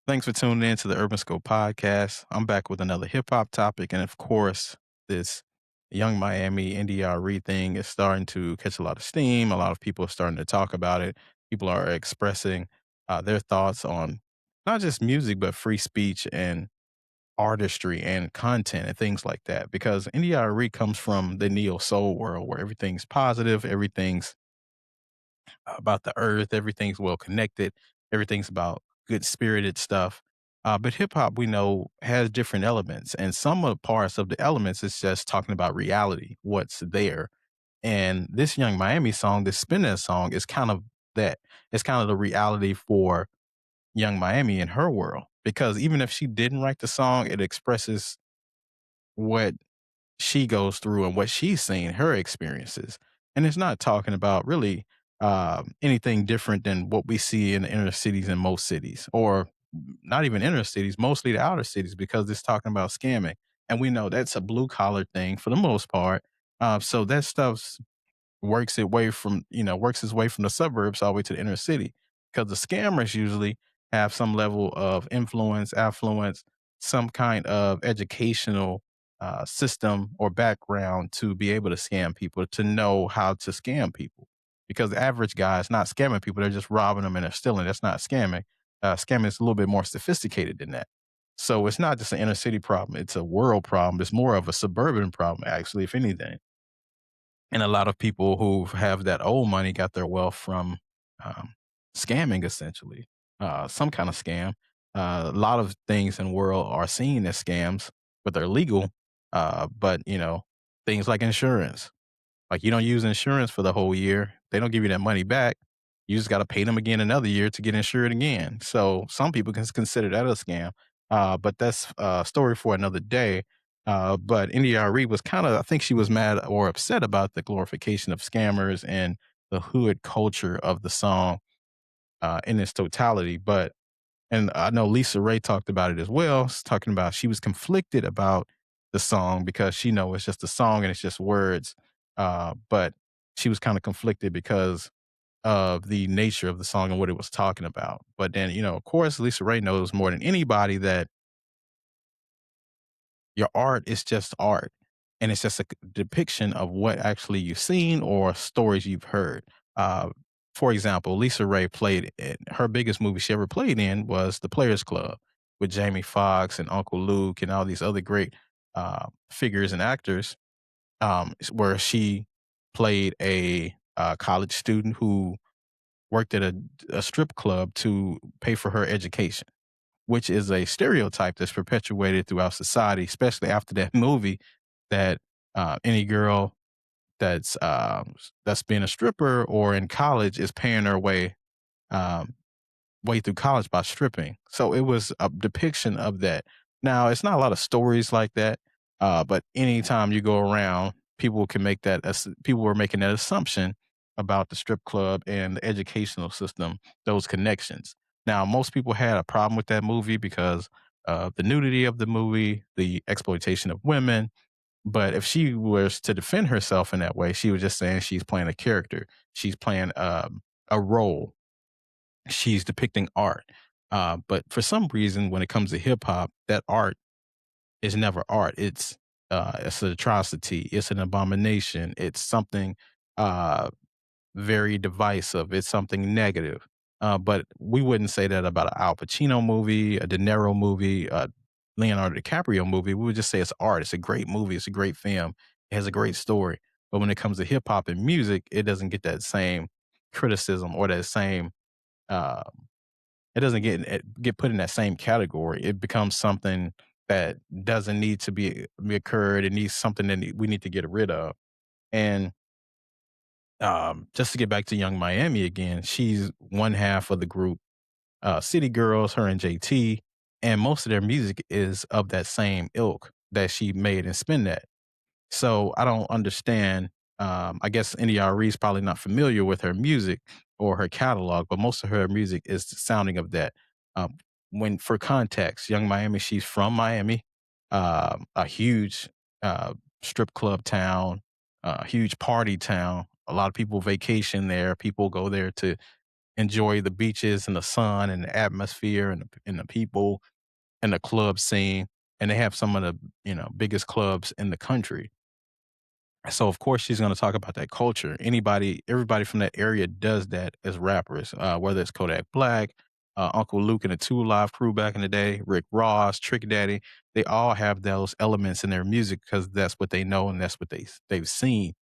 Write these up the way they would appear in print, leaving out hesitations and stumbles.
Thanks for tuning in to the Urban Scope podcast. I'm back with another hip hop topic. And of course, this Young Miami NDRE thing is starting to catch a lot of steam. A lot of people are starting to talk about it. People are expressing their thoughts on not just music, but free speech and artistry and content and things like that. Because NDRE comes from the neo soul world where everything's positive, everything's about the earth. Everything's well connected. Everything's about good spirited stuff. But hip hop, we know, has different elements, and some of parts of the elements is just talking about reality, what's there. And this Young Miami song, this Spin That song, is kind of that. It's kind of the reality for Young Miami in her world, because even if she didn't write the song, it expresses what she goes through and what she's seen, her experiences. And it's not talking about really anything different than what we see in the inner cities in most cities, or not even inner cities, mostly the outer cities, because it's talking about scamming. And we know that's a blue collar thing for the most part. So that stuff's works its way from the suburbs all the way to the inner city, because the scammers usually have some level of influence, affluence, some kind of educational system or background to be able to scam people, to know how to scam people. Because the average guy is not scamming people; they're just robbing them and they're stealing. That's not scamming. Scamming is a little bit more sophisticated than that. So it's not just an inner city problem; it's a world problem. It's more of a suburban problem, actually, if anything. And a lot of people who have that old money got their wealth from um, scamming, essentially, some kind of scam. A lot of things in the world are seen as scams, but they're legal. But things like insurance, like you don't use insurance for the whole year, they don't give you that money back. You just got to pay them again another year to get insured again. So some people can consider that a scam. But that's a story for another day. But NDRE was kind of, I think she was mad or upset about the glorification of scammers and the hood culture of the song in its totality. And I know Lisa Ray talked about it as well, talking about she was conflicted about the song because she know it's just a song and it's just words. But she was kind of conflicted because of the nature of the song and what it was talking about. But then, of course, Lisa Ray knows more than anybody that your art is just art, and it's just a depiction of what actually you've seen or stories you've heard. Uh, for example, Lisa Ray played in her biggest movie she ever played in was The Players Club with Jamie Foxx and Uncle Luke and all these other great figures and actors, where she played a college student who worked at a strip club to pay for her education, which is a stereotype that's perpetuated throughout society, especially after that movie. That any girl that's being a stripper or in college is paying her um, way through college by stripping. So it was a depiction of that. Now it's not a lot of stories like that, but anytime you go around, people were making that assumption about the strip club and the educational system, those connections. Now most people had a problem with that movie because of the nudity of the movie, the exploitation of women. But if she was to defend herself in that way, she was just saying she's playing a character. She's playing a role, she's depicting art. But for some reason, when it comes to hip hop, that art is never art. It's an atrocity. It's an abomination. It's something uh, very divisive. It's something negative. But we wouldn't say that about an Al Pacino movie, a De Niro movie, a Leonardo DiCaprio movie. We would just say it's art. It's a great movie. It's a great film. It has a great story. But when it comes to hip hop and music, it doesn't get that same criticism or that same uh, it doesn't get put in that same category. It becomes something that doesn't need to be occurred. It needs something that we need to get rid of. And just to get back to Young Miami again, she's one half of the group, City Girls, her and JT, and most of their music is of that same ilk that she made and Spin That. So I don't understand. I guess NDRE is probably not familiar with her music or her catalog, but most of her music is the sounding of that. Um, when for context, Young Miami, she's from Miami, a huge uh, strip club town, a huge party town. A lot of people vacation there. People go there to enjoy the beaches and the sun and the atmosphere and the people and the club scene. And they have some of the, biggest clubs in the country. So of course she's gonna talk about that culture. Everybody from that area does that as rappers, whether it's Kodak Black, Uncle Luke and the Two Live Crew back in the day, Rick Ross, Trick Daddy. They all have those elements in their music because that's what they know and that's what they've seen.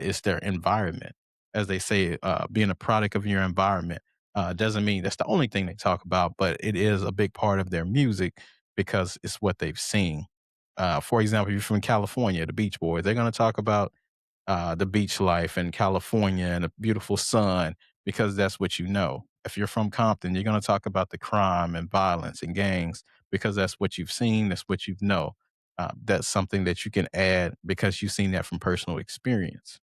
Is their environment, as they say, being a product of your environment. Doesn't mean that's the only thing they talk about, but it is a big part of their music because it's what they've seen. For example, if you're from California, the Beach Boys, they're going to talk about the beach life in California and the beautiful sun because that's what you know. If you're from Compton, you're going to talk about the crime and violence and gangs because that's what you've seen, that's what you know. That's something that you can add because you've seen that from personal experience.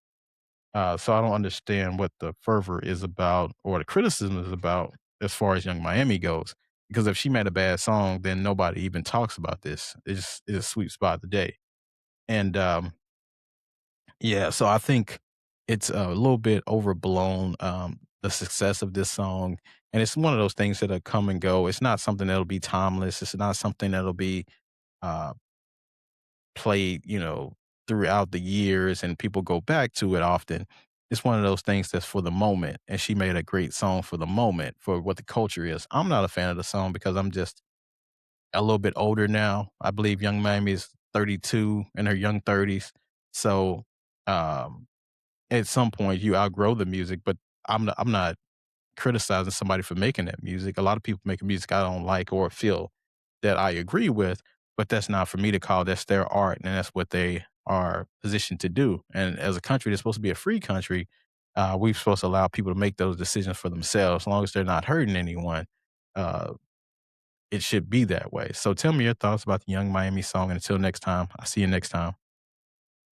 So I don't understand what the fervor is about or the criticism is about as far as Young Miami goes. Because if she made a bad song, then nobody even talks about this. It just sweeps by the day. And yeah, so I think it's a little bit overblown, the success of this song. And it's one of those things that'll come and go. It's not something that'll be timeless. It's not something that'll be uh, played, throughout the years and people go back to it often. It's one of those things that's for the moment. And she made a great song for the moment for what the culture is. I'm not a fan of the song because I'm just a little bit older now. I believe Young Miami is 32 in her young 30s. So um, at some point you outgrow the music, but I'm not criticizing somebody for making that music. A lot of people making music I don't like or feel that I agree with, but that's not for me to call. That's their art, and that's what they are positioned to do. And as a country that's supposed to be a free country, we're supposed to allow people to make those decisions for themselves, as long as they're not hurting anyone. Uh, it should be that way. So tell me your thoughts about the Young Miami song. And until next time, I'll see you next time.